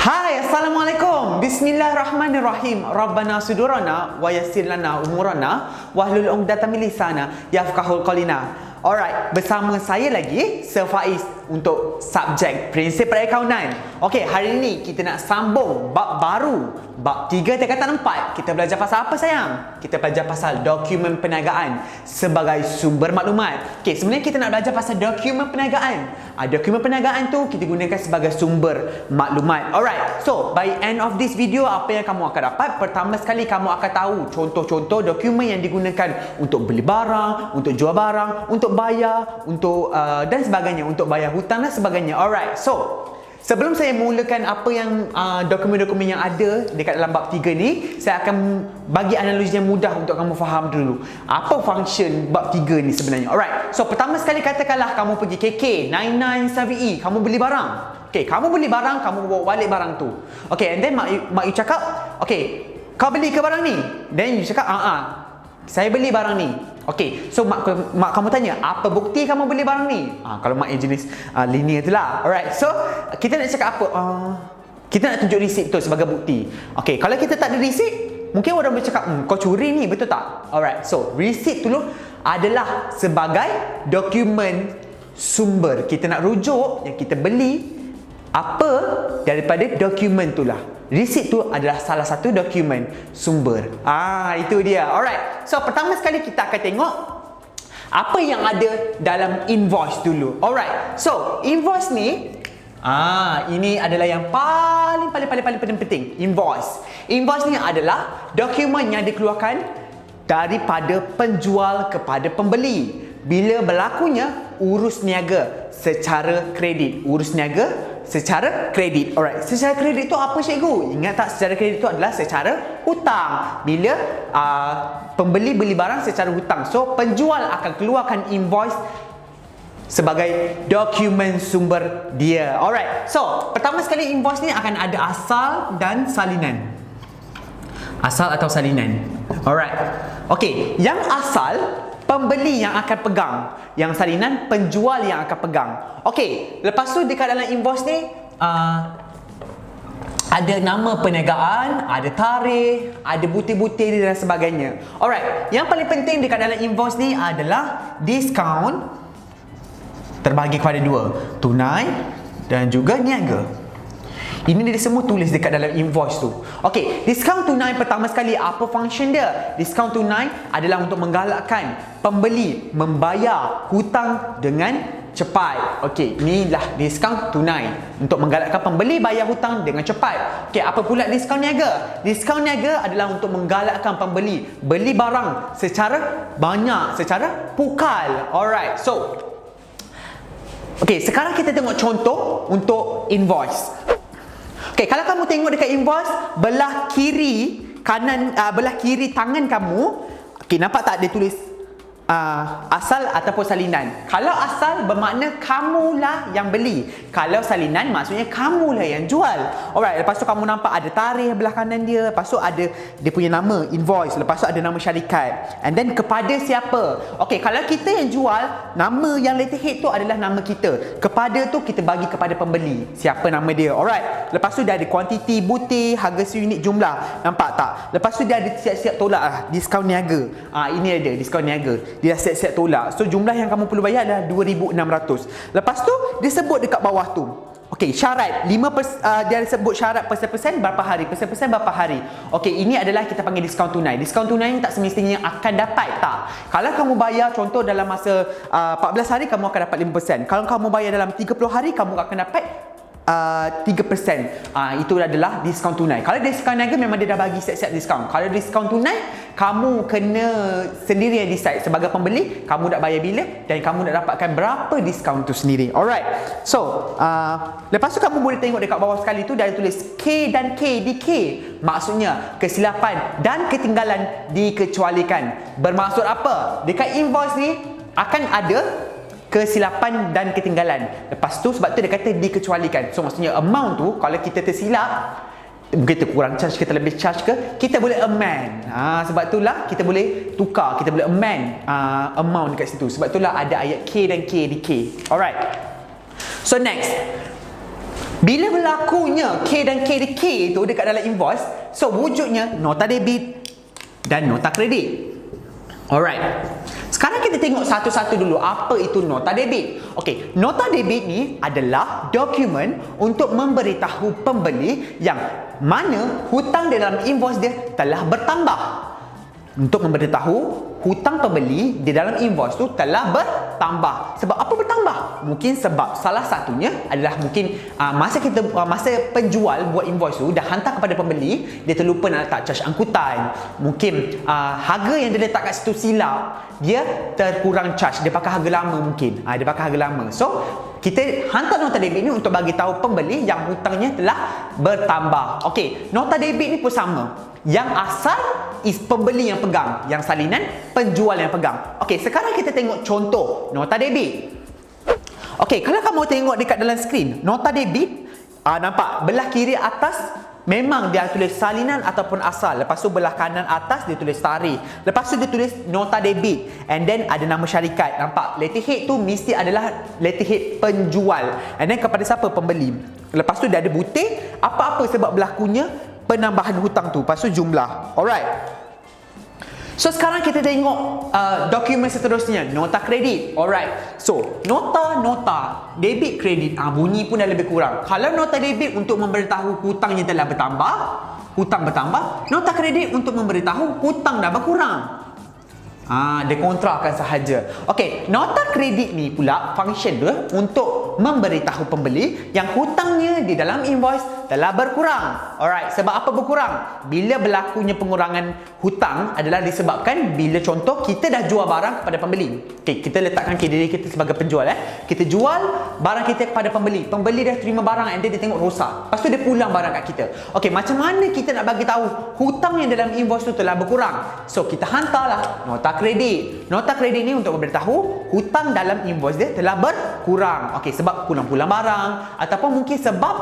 Hai, Assalamualaikum. Bismillahirrahmanirrahim. Rabbana sudurana wa yassir lana umurana wahlul 'uqdatam min lisana yafqahul qawlana. Alright, bersama saya lagi Sir Faiz untuk subjek prinsip perakaunan. Okey, hari ini kita nak sambung bab baru, bab 3 tingkatan 4. Kita belajar pasal apa sayang? Kita belajar pasal dokumen perniagaan sebagai sumber maklumat. Okey, sebenarnya kita nak belajar pasal dokumen perniagaan. Dokumen perniagaan tu kita gunakan sebagai sumber maklumat. Alright, so by end of this video, apa yang kamu akan dapat? Pertama sekali kamu akan tahu contoh-contoh dokumen yang digunakan untuk beli barang, untuk jual barang, untuk bayar, untuk dan sebagainya, untuk bayar hutang dan sebagainya. Alright, so sebelum saya mulakan apa yang dokumen-dokumen yang ada dekat dalam bab 3 ni, saya akan bagi analogi yang mudah untuk kamu faham dulu. Apa function bab 3 ni sebenarnya. Alright, so pertama sekali katakanlah kamu pergi KK 99 kamu beli barang. Okay, kamu beli barang, kamu bawa balik barang tu. Okay, and then mak you cakap, okay, kau beli ke barang ni? Then you cakap, saya beli barang ni. Okay, so mak kamu tanya, apa bukti kamu beli barang ni? Kalau mak yang jenis linear tu lah. Alright, so kita nak cakap apa? Kita nak tunjuk receipt tu sebagai bukti. Okay, kalau kita tak ada receipt, mungkin orang boleh cakap, kau curi ni, betul tak? Alright, so receipt tu adalah sebagai dokumen sumber. Kita nak rujuk yang kita beli apa daripada dokumen tu lah. Receipt tu adalah salah satu dokumen sumber. Itu dia. Alright. So pertama sekali kita akan tengok apa yang ada dalam invoice dulu. Alright. So invoice ni, ini adalah yang paling penting. Invoice. Invoice ni adalah dokumen yang dikeluarkan daripada penjual kepada pembeli bila berlakunya urus niaga secara kredit. Urus niaga secara kredit. Alright, secara kredit tu apa cikgu? Ingat tak, secara kredit tu adalah secara hutang. Bila pembeli beli barang secara hutang, so penjual akan keluarkan invoice sebagai dokumen sumber dia. Alright, so pertama sekali invoice ni akan ada asal dan salinan. Asal atau salinan. Alright, okay, yang asal pembeli yang akan pegang, yang salinan penjual yang akan pegang. Okey, lepas tu dekat dalam invoice ni ada nama perniagaan, ada tarikh, ada butir-butir dan sebagainya. Alright, yang paling penting dekat dalam invoice ni adalah diskaun terbahagi kepada dua, tunai dan juga niaga. Ini dia semua tulis dekat dalam invoice tu. Okey, diskaun tunai pertama sekali apa function dia? Diskaun tunai adalah untuk menggalakkan pembeli membayar hutang dengan cepat. Okey, inilah diskaun tunai untuk menggalakkan pembeli bayar hutang dengan cepat. Okey, apa pula diskaun niaga? Diskaun niaga adalah untuk menggalakkan pembeli beli barang secara banyak, secara pukal. Alright, so okey, sekarang kita tengok contoh untuk invoice. Okay, kalau kamu tengok dekat invoice, belah kiri kanan, belah kiri tangan kamu, okay, nampak tak dia tulis asal ataupun salinan. Kalau asal bermakna kamulah yang beli. Kalau salinan maksudnya kamulah yang jual. Alright, lepas tu kamu nampak ada tarikh belah kanan dia, lepas tu ada dia punya nama, invoice, lepas tu ada nama syarikat. And then kepada siapa? Okay, kalau kita yang jual, nama yang letterhead tu adalah nama kita. Kepada tu kita bagi kepada pembeli, siapa nama dia. Alright, lepas tu dia ada kuantiti, butir, harga seunit, jumlah. Nampak tak? Lepas tu dia ada siap-siap tolak diskaun niaga. Ini ada diskaun niaga. Dia siap-siap tolak. So jumlah yang kamu perlu bayar adalah 2,600. Lepas tu dia sebut dekat bawah tu. Okey, syarat dia sebut syarat persen berapa hari, persen berapa hari. Okey, ini adalah kita panggil diskaun tunai. Diskaun tunai ni tak semestinya akan dapat, tak. Kalau kamu bayar contoh dalam masa 14 hari kamu akan dapat 5%. Kalau kamu bayar dalam 30 hari kamu akan dapat 3%. Itu adalah diskaun tunai. Kalau diskaun niaga memang dia dah bagi siap-siap diskaun. Kalau diskaun tunai, kamu kena sendiri yang decide sebagai pembeli, kamu nak bayar bila dan kamu nak dapatkan berapa diskaun tu sendiri. Alright. So, lepas tu kamu boleh tengok dekat bawah sekali tu dia ada tulis K dan K di K. Maksudnya kesilapan dan ketinggalan dikecualikan. Bermaksud apa? Dekat invoice ni akan ada kesilapan dan ketinggalan. Lepas tu sebab tu dia kata dikecualikan. So maksudnya amount tu kalau kita tersilap, kita kurang charge, kita lebih charge ke, kita boleh amend. Sebab itulah kita boleh tukar, kita boleh amend amount dekat situ. Sebab itulah ada ayat K dan K di K. Alright. So next, Bila berlakunya K dan K itu dekat dalam invoice, so wujudnya nota debit dan nota kredit. Alright. Sekarang kita tengok satu-satu dulu apa itu nota debit. Okey, nota debit ni adalah dokumen untuk memberitahu pembeli yang mana hutang dalam invoice dia telah bertambah. Untuk memberitahu hutang pembeli di dalam invoice tu telah bertambah. Sebab apa bertambah? Mungkin sebab salah satunya adalah mungkin masa penjual buat invoice tu dah hantar kepada pembeli, dia terlupa nak letak charge angkutan. Mungkin harga yang dia letak kat situ silap, dia terkurang charge, dia pakai harga lama mungkin. Dia pakai harga lama. So kita hantar nota debit ni untuk bagi tahu pembeli yang hutangnya telah bertambah. Okey, nota debit ni pun sama. Yang asal is pembeli yang pegang, yang salinan penjual yang pegang. Okey, sekarang kita tengok contoh nota debit. Okey, kalau kamu tengok dekat dalam skrin, nota debit, nampak belah kiri atas memang dia tulis salinan ataupun asal. Lepas tu belah kanan atas dia tulis tarikh. Lepas tu dia tulis nota debit. And then ada nama syarikat. Nampak? Letterhead tu mesti adalah letterhead penjual. And then kepada siapa? Pembeli. Lepas tu dia ada butir apa-apa sebab berlakunya penambahan hutang tu. Lepas tu jumlah. Alright. So sekarang kita tengok dokumen seterusnya, nota kredit. Alright. So nota debit kredit, bunyi pun dah lebih kurang. Kalau nota debit untuk memberitahu hutangnya telah bertambah, hutang bertambah. Nota kredit untuk memberitahu hutang dah berkurang. Dia kontrakan sahaja. Okey, nota kredit ni pula function dia untuk memberitahu pembeli yang hutangnya di dalam invoice telah berkurang. Alright, sebab apa berkurang? Bila berlakunya pengurangan hutang adalah disebabkan bila contoh kita dah jual barang kepada pembeli. Okey, kita letakkan diri kita sebagai penjual. Kita jual barang kita kepada pembeli. Pembeli dah terima barang and dia tengok rosak. Lepas tu dia pulang barang kat kita. Okey, macam mana kita nak bagi tahu hutang yang dalam invoice tu telah berkurang? So kita hantarlah nota kredit. Nota kredit ni untuk memberitahu hutang dalam invoice dia telah berkurang. Okey, sebab pulang-pulang barang ataupun mungkin sebab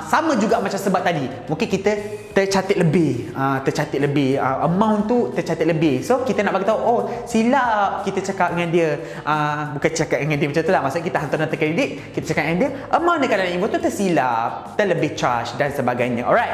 sama juga macam sebab tadi. Mungkin kita tercatat lebih. Amount tu tercatat lebih. So kita nak bagi tahu, oh silap kita cakap dengan dia. Bukan cakap dengan dia macam tu lah. Maksudnya kita hantar nota kredit, kita cakap dengan dia, amount dekat dalam invoice tu tersilap, terlebih charge dan sebagainya. Alright.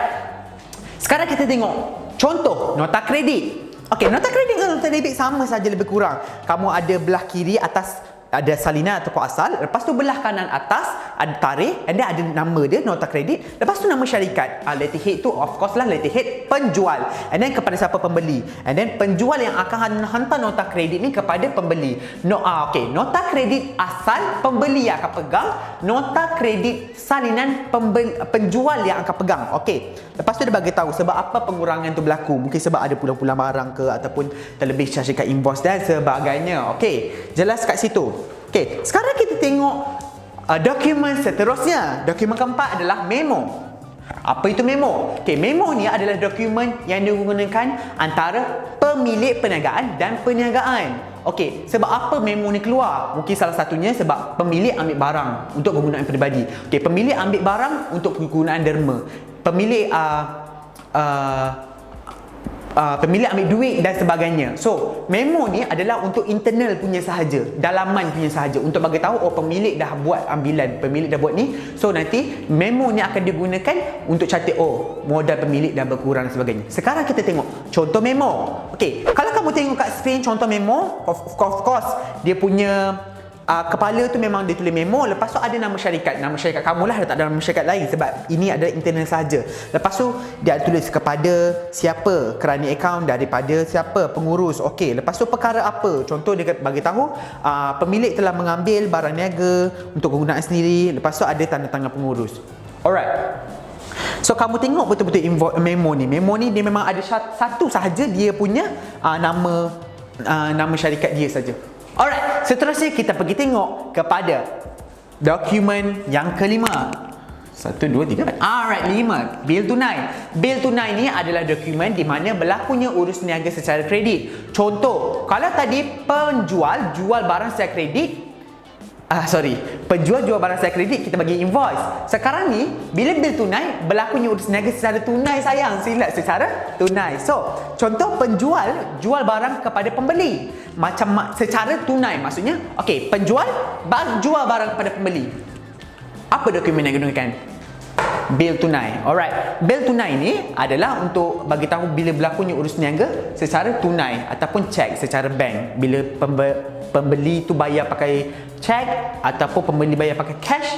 Sekarang kita tengok contoh nota kredit. Okey, nota kredit dan nota debit sama saja lebih kurang. Kamu ada belah kiri atas ada salinan ataupun asal, lepas tu belah kanan atas ada tarikh, and then ada nama dia, nota kredit, lepas tu nama syarikat. Letterhead tu of course lah letterhead penjual, and then kepada siapa? Pembeli. And then penjual yang akan hantar nota kredit ni kepada pembeli. Okey, nota kredit asal pembeli yang akan pegang, nota kredit salinan penjual yang akan pegang. Okey, lepas tu dia bagi tahu sebab apa pengurangan tu berlaku. Mungkin sebab ada pulang-pulang barang ke ataupun terlebih charge dekat invoice dan sebagainya. Okey, jelas kat situ. Okey, sekarang kita tengok dokumen seterusnya. Dokumen keempat adalah memo. Apa itu memo? Okey, memo ni adalah dokumen yang digunakan antara pemilik perniagaan dan perniagaan. Okey, sebab apa memo ni keluar? Mungkin salah satunya sebab pemilik ambil barang untuk kegunaan peribadi. Okey, pemilik ambil barang untuk kegunaan derma. Pemilik pemilik ambil duit dan sebagainya. So, memo ni adalah untuk internal punya sahaja, dalaman punya sahaja, untuk bagi tahu oh pemilik dah buat ambilan, pemilik dah buat ni. So nanti memo ni akan digunakan untuk catat oh modal pemilik dah berkurang dan sebagainya. Sekarang kita tengok contoh memo. Okey, kalau kamu tengok kat screen contoh memo, of course dia punya kepala tu memang dia tulis memo. Lepas tu ada nama syarikat. Nama syarikat kamu lah, tak ada nama syarikat lain sebab ini adalah internal sahaja. Lepas tu dia tulis kepada siapa, kerana akaun daripada siapa, pengurus. Okey, lepas tu perkara apa? Contoh dia bagi tahu pemilik telah mengambil barang niaga untuk kegunaan sendiri. Lepas tu ada tanda tangan pengurus. Alright. So kamu tengok betul-betul memo ni. Memo ni dia memang ada satu sahaja dia punya nama syarikat dia saja. Alright, seterusnya kita pergi tengok kepada dokumen yang kelima. 1, 2, 3. Alright, 5. Bil tunai. Bil tunai ni adalah dokumen di mana berlakunya urus niaga secara kredit. Contoh, kalau tadi penjual jual barang secara kredit, penjual jual barang secara kredit, kita bagi invoice. Sekarang ni, bila bil tunai, berlakunya urus niaga secara tunai sayang. Silap, secara tunai. So, contoh penjual jual barang kepada pembeli. Macam secara tunai maksudnya. Okey, penjual jual barang kepada pembeli. Apa dokumen yang digunakan? bil tunai. Alright, bil tunai ni adalah untuk bagi tahu bila berlakunya urus niaga secara tunai ataupun cek secara bank. Bila pembeli tu bayar pakai cek ataupun pembeli bayar pakai cash,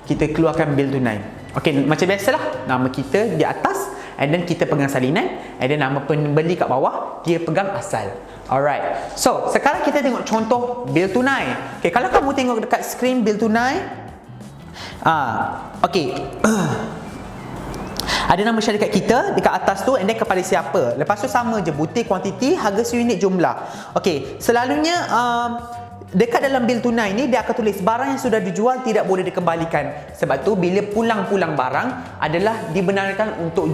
kita keluarkan bil tunai. Okey, macam biasalah, nama kita di atas and then kita pegang salinan, and then nama pembeli kat bawah, dia pegang asal. Alright. So, sekarang kita tengok contoh bil tunai. Okey, kalau kamu tengok dekat skrin bil tunai, okey. Ada nama syarikat kita dekat atas tu, and then kepada siapa. Lepas tu sama je, butir, kuantiti, harga seunit, jumlah. Okey, selalunya dekat dalam bil tunai ni dia akan tulis barang yang sudah dijual tidak boleh dikembalikan. Sebab tu bila pulang-pulang barang adalah dibenarkan untuk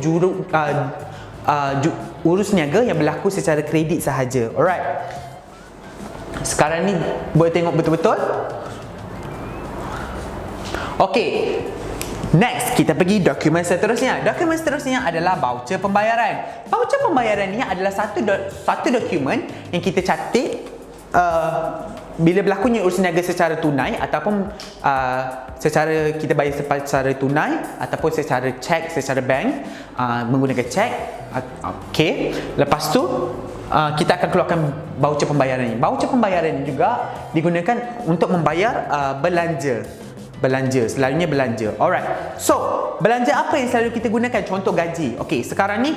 urus niaga yang berlaku secara kredit sahaja. Alright. Sekarang ni boleh tengok betul-betul. Okey. Next, kita pergi dokumen seterusnya. Dokumen seterusnya adalah voucher pembayaran. Voucher pembayaran ni adalah satu dokumen yang kita catat bila berlakunya urus niaga secara tunai ataupun secara kita bayar secara tunai ataupun secara cek secara bank, menggunakan cek. Okey. Lepas tu kita akan keluarkan voucher pembayaran ni. Voucher pembayaran ni juga digunakan untuk membayar belanja, selalunya belanja. Alright. So, belanja apa yang selalu kita gunakan? Contoh gaji. Okey, sekarang ni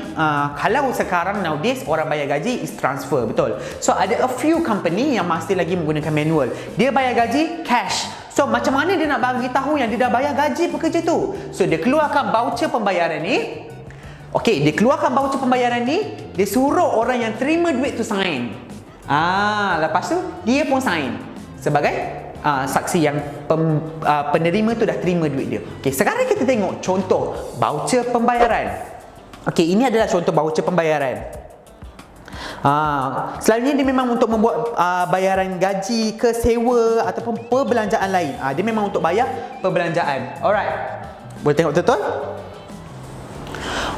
kalau sekarang nowadays orang bayar gaji is transfer, betul. So, ada a few company yang masih lagi menggunakan manual. Dia bayar gaji cash. So, macam mana dia nak bagi tahu yang dia dah bayar gaji pekerja tu? So, dia keluarkan voucher pembayaran ni. Okey, dia keluarkan voucher pembayaran ni, dia suruh orang yang terima duit tu sign. Lepas tu dia pun sign sebagai saksi yang penerima tu dah terima duit dia. Okey, sekarang kita tengok contoh voucher pembayaran. Okey, ini adalah contoh voucher pembayaran. Selalunya dia memang untuk membuat bayaran gaji ke sewa ataupun perbelanjaan lain. Dia memang untuk bayar perbelanjaan. Alright. Boleh tengok betul-betul?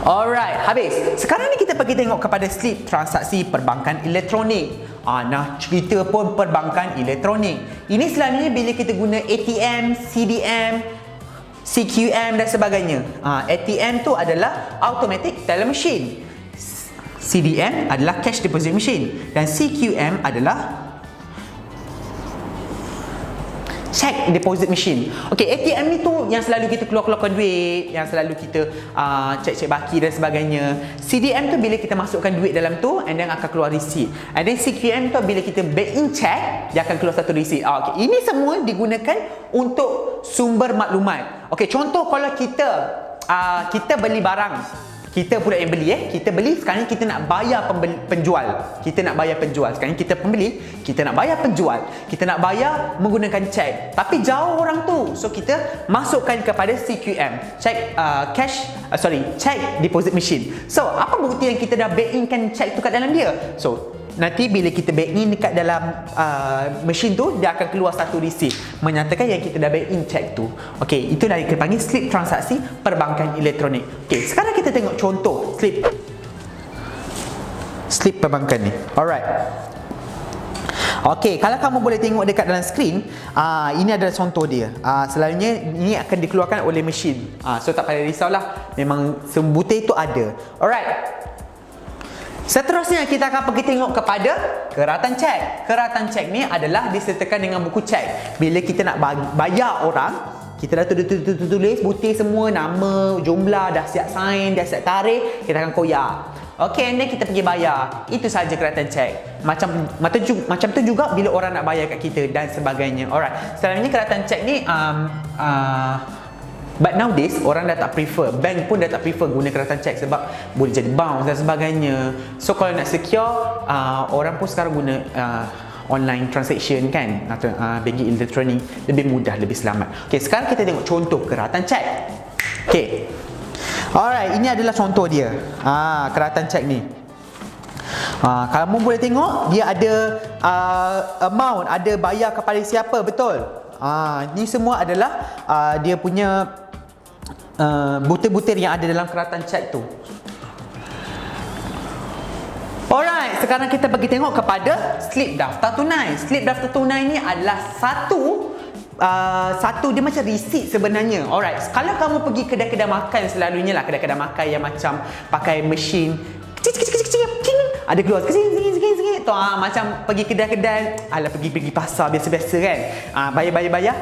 Alright, habis. Sekarang ni kita pergi tengok kepada slip transaksi perbankan elektronik. Nah, cerita pun perbankan elektronik. Ini selalunya bila kita guna ATM, CDM, CQM dan sebagainya. ATM tu adalah Automatic Teller Machine. CDM adalah Cash Deposit Machine. Dan CQM adalah Check Deposit Machine. Okey, ATM ni tu yang selalu kita keluarkan duit, yang selalu kita cek-cek baki dan sebagainya. CDM tu bila kita masukkan duit dalam tu and then akan keluar receipt. And then CQM tu bila kita bank in check, dia akan keluar satu receipt. Okey, ini semua digunakan untuk sumber maklumat. Okey, contoh kalau kita beli barang. Kita pula yang beli kita beli, sekarang kita nak bayar penjual. Kita nak bayar penjual. Sekarang kita pembeli, kita nak bayar penjual. Kita nak bayar menggunakan cek. Tapi jauh orang tu. So kita masukkan kepada CQM, check deposit machine. So, apa bukti yang kita dah bank inkan cek tu kat dalam dia? So, nanti bila kita bank in dekat dalam mesin tu, dia akan keluar satu receipt menyatakan yang kita dah bank in check tu. Okey, itulah yang kita panggil slip transaksi perbankan elektronik. Okey, sekarang kita tengok contoh slip perbankan ni. Alright. Okey, kalau kamu boleh tengok dekat dalam skrin, ini adalah contoh dia. Selalunya ini akan dikeluarkan oleh mesin. So tak payah risaulah, memang sebutir itu ada. Alright. Seterusnya kita akan pergi tengok kepada keratan cek. Keratan cek ni adalah disertakan dengan buku cek. Bila kita nak bayar orang, kita dah tulis butir semua, nama, jumlah, dah siap sign, dah siap tarikh, kita akan koyak. Okey, and then kita pergi bayar. Itu sahaja keratan cek. Macam tu juga bila orang nak bayar kat kita dan sebagainya. Alright. Selalunya keratan cek ni but nowadays orang dah tak prefer, bank pun dah tak prefer guna keratan cek sebab boleh jadi bounce dan sebagainya. So kalau nak secure, orang pun sekarang guna online transaction kan, atau banking elektronik, lebih mudah, lebih selamat. Okey, sekarang kita tengok contoh keratan cek. Okey. Alright, ini adalah contoh dia. Keratan cek ni. Kalau kamu boleh tengok, dia ada amount, ada bayar kepada siapa, betul? Ini semua adalah dia punya butir-butir yang ada dalam keratan cek tu. Alright, sekarang kita pergi tengok kepada slip daftar tunai. Slip daftar tunai ni adalah satu satu dia macam receipt sebenarnya. Alright, kalau kamu pergi kedai-kedai makan, selalunya lah kedai-kedai makan yang macam pakai mesin kecil, ada keluar sikit tu, macam pergi kedai-kedai, alah pergi pasar biasa-biasa kan, bayar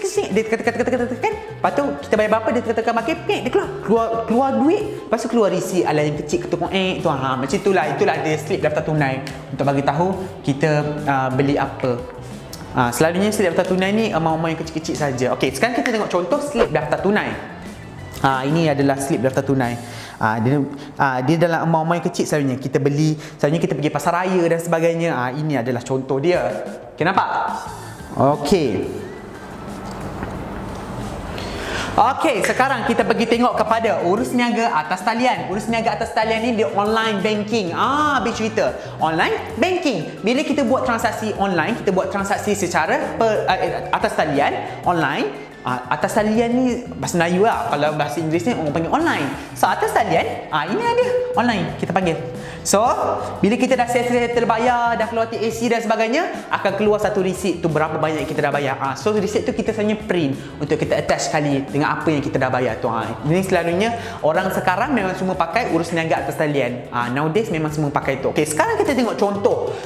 sikit, dia tekan, lepas tu kita bayar berapa, dia tekan makin dia keluar duit, lepas tu keluar receipt ala yang kecil ketuk tu, macam itulah dia slip daftar tunai untuk bagi tahu kita beli apa. Selalunya slip daftar tunai ni amount-amount yang kecil-kecil saja. Okey, sekarang kita tengok contoh slip daftar tunai. Ini adalah slip daftar tunai. Dia dalam amount-amount yang kecil selalunya kita beli, selalunya kita pergi pasar raya dan sebagainya. Ini adalah contoh dia. Okey, nampak? Okey. Okey, sekarang kita pergi tengok kepada urus niaga atas talian. Urus niaga atas talian ni dia online banking. Habis cerita. Online banking. Bila kita buat transaksi online, kita buat transaksi secara atas talian online. Atas talian ni bahasa Melayu lah. Kalau bahasa Inggeris ni orang panggil online. So atas talian, ini ada online kita panggil. So bila kita dah settle bayar, dah keluar TAC dan sebagainya, akan keluar satu receipt tu berapa banyak kita dah bayar. So receipt tu kita sebenarnya print untuk kita attach sekali dengan apa yang kita dah bayar tu. Ini selalunya orang sekarang memang semua pakai urus niaga atas talian. Nowadays memang semua pakai tu. Okey, sekarang kita tengok contoh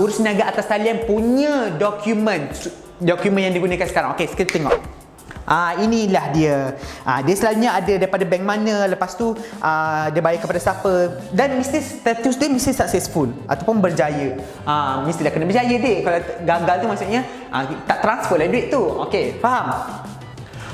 urus niaga atas talian punya dokumen yang digunakan sekarang. Okey, kita tengok. Inilah dia. Dia selalunya ada daripada bank mana, lepas tu dia bayar kepada siapa, dan mesti status dia mesti successful ataupun berjaya. Mestilah kena berjaya dek. Kalau gagal tu maksudnya tak transfer lah duit tu. Okey, faham?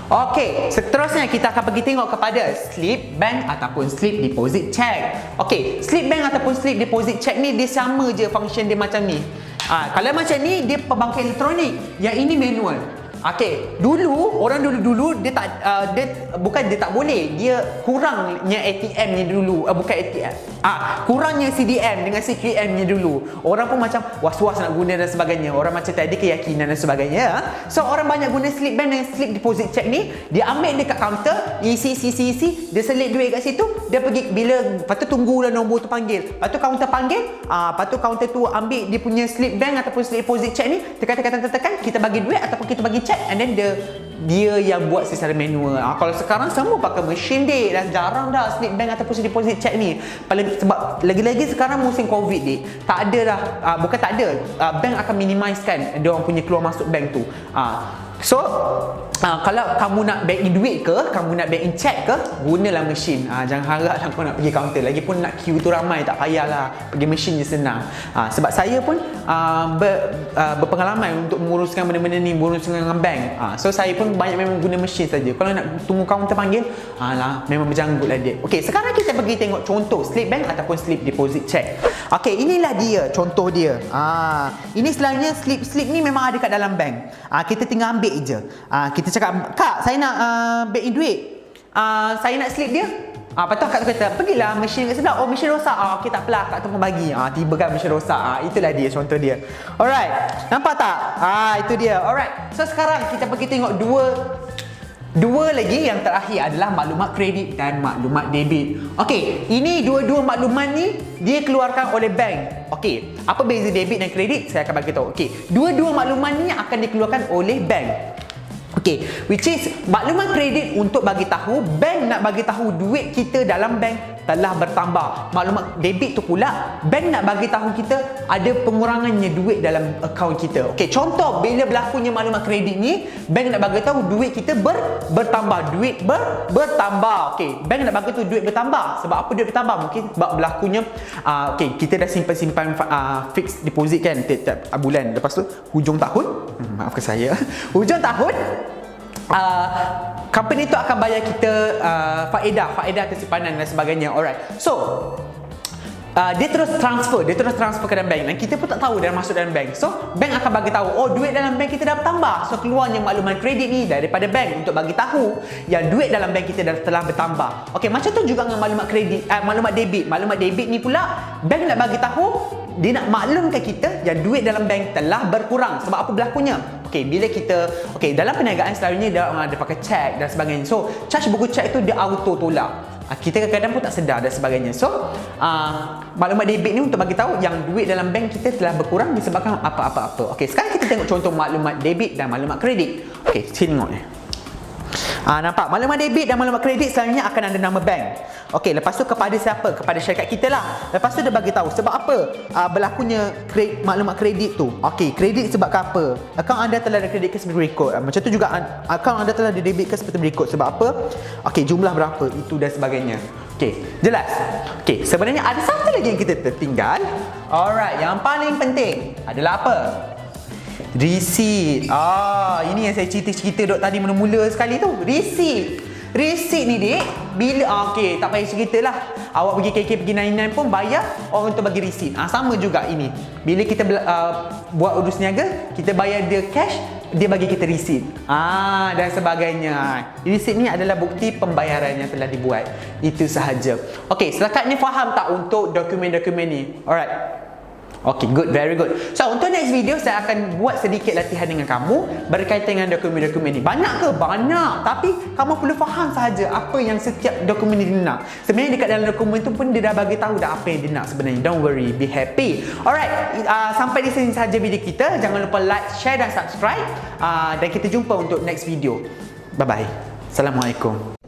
Okey, seterusnya kita akan pergi tengok kepada slip bank ataupun slip deposit check. Okey, slip bank ataupun slip deposit check ni dia sama je function dia macam ni. Kalau macam ni dia perbankan elektronik, yang ini manual. Okey, orang dulu dia tak bukan dia tak boleh, dia kurangnya ATM-nya dulu, bukan ATM. Kurangnya CDM dengan CQM-nya dulu. Orang pun macam was-was nak guna dan sebagainya. Orang macam tak ada keyakinan dan sebagainya. So orang banyak guna slip bank dan slip deposit check ni, dia ambil dekat kaunter, isi, dia selit duit kat situ, dia pergi bila lepas tu tunggulah nombor tu panggil. Lepas tu kaunter panggil, lepas tu kaunter tu ambil dia punya slip bank ataupun slip deposit check ni, tekan, kita bagi duit ataupun kita bagi check, and then dia yang buat secara manual. Kalau sekarang semua pakai mesin dek, dah jarang dah slip bank ataupun slip deposit check ni. Sebab lagi-lagi sekarang musim Covid dek, tak ada dah, bukan tak ada, bank akan minimize kan dia orang punya keluar masuk bank tu. So kalau kamu nak bank in duit ke, kamu nak bank in check ke, gunalah mesin. Jangan haraplah kau nak pergi kaunter. Lagipun nak queue tu ramai, tak payahlah, pergi mesin je senang. Sebab saya pun berpengalaman untuk menguruskan benda-benda ni, menguruskan dengan bank. So saya pun banyak memang guna mesin saja. Kalau nak tunggu kaunter panggil, memang berjanggut lah dia. Okey, sekarang kita pergi tengok contoh slip bank ataupun slip deposit check. Okey, inilah dia contoh dia. Ini selalunya slip ni memang ada kat dalam bank. Kita tinggal ambil je. Kita cakap, "Kak, saya nak bank in duit. Saya nak slip dia." Lepas tu akak tu kata, "Pergilah mesin kat sebelah." "Oh, mesin rosak." "Okey, tak apalah, akak tu pun bagi." Tiba kan mesin rosak. Itulah dia contoh dia. Alright, nampak tak? Itu dia. Alright, so sekarang kita pergi tengok dua lagi yang terakhir adalah maklumat kredit dan maklumat debit. Okey, ini dua-dua maklumat ni dia keluarkan oleh bank. Okey, apa beza debit dan kredit? Saya akan bagi tahu. Okey, dua-dua maklumat ni akan dikeluarkan oleh bank. Okey, which is maklumat kredit untuk bagi tahu bank nak bagi tahu duit kita dalam bank telah bertambah. Maklumat debit tu pula bank nak bagi tahu kita ada pengurangannya duit dalam akaun kita. Okey, contoh bila berlakunya maklumat kredit ni, bank nak bagi tahu duit kita bertambah, duit bertambah. Okey, bank nak bagi tahu duit bertambah. Sebab apa duit bertambah? Mungkin sebab berlakunya kita dah simpan fixed deposit kan tiap bulan. Lepas tu hujung tahun, maafkan saya, hujung tahun company tu akan bayar kita faedah kesimpanan dan sebagainya. Alright, so dia terus transfer ke dalam bank dan kita pun tak tahu dia masuk dalam bank. So bank akan bagi tahu, oh duit dalam bank kita dah bertambah. So keluarnya maklumat kredit ni daripada bank untuk bagi tahu yang duit dalam bank kita dah telah bertambah. Okey, macam tu juga dengan maklumat kredit, maklumat debit. Maklumat debit ni pula bank nak bagi tahu, dia nak maklumkan kita yang duit dalam bank telah berkurang. Sebab apa berlakunya? Okey, bila kita dalam perniagaan selalunya dia ada pakai cek dan sebagainya. So charge buku cek tu dia auto tolak. Kita kadang-kadang pun tak sedar dan sebagainya. So maklumat debit ni untuk bagi tahu yang duit dalam bank kita telah berkurang disebabkan apa-apa-apa. Okey, sekarang kita tengok contoh maklumat debit dan maklumat kredit. Okey, sini tengok ni. Nampak? Maklumat debit dan maklumat kredit selalunya akan ada nama bank. Okey, lepas tu kepada siapa? Kepada syarikat kita lah. Lepas tu dia bagi tahu sebab apa berlakunya maklumat kredit tu. Okey, kredit sebab apa? Akaun anda telah dikreditkan seperti berikut. Macam tu juga akaun anda telah didebitkan seperti berikut. Sebab apa? Okey, jumlah berapa? Itu dan sebagainya. Okey, jelas? Okey, sebenarnya ada satu lagi yang kita tertinggal. Alright, yang paling penting adalah apa? Receipt. Ini yang saya cerita-cerita dok tadi mula-mula sekali tu. Receipt. Receipt ni dik, bila okey, tak payah ceritalah. Awak pergi KK pergi 99 pun bayar, orang tu bagi receipt. Sama juga ini. Bila kita buat urus niaga, kita bayar dia cash, dia bagi kita receipt. Dan sebagainya. Receipt ni adalah bukti pembayaran yang telah dibuat. Itu sahaja. Okey, setakat ni faham tak untuk dokumen-dokumen ni? Alright. Okay, good, very good. So, untuk next video, saya akan buat sedikit latihan dengan kamu berkaitan dengan dokumen-dokumen ni. Banyak ke? Banyak. Tapi, kamu perlu faham sahaja apa yang setiap dokumen ni dia nak. Sebenarnya, dekat dalam dokumen tu pun dia dah bagi tahu dah apa yang dia nak sebenarnya. Don't worry, be happy. Alright, sampai di sini sahaja video kita. Jangan lupa like, share dan subscribe. Dan kita jumpa untuk next video. Bye-bye. Assalamualaikum.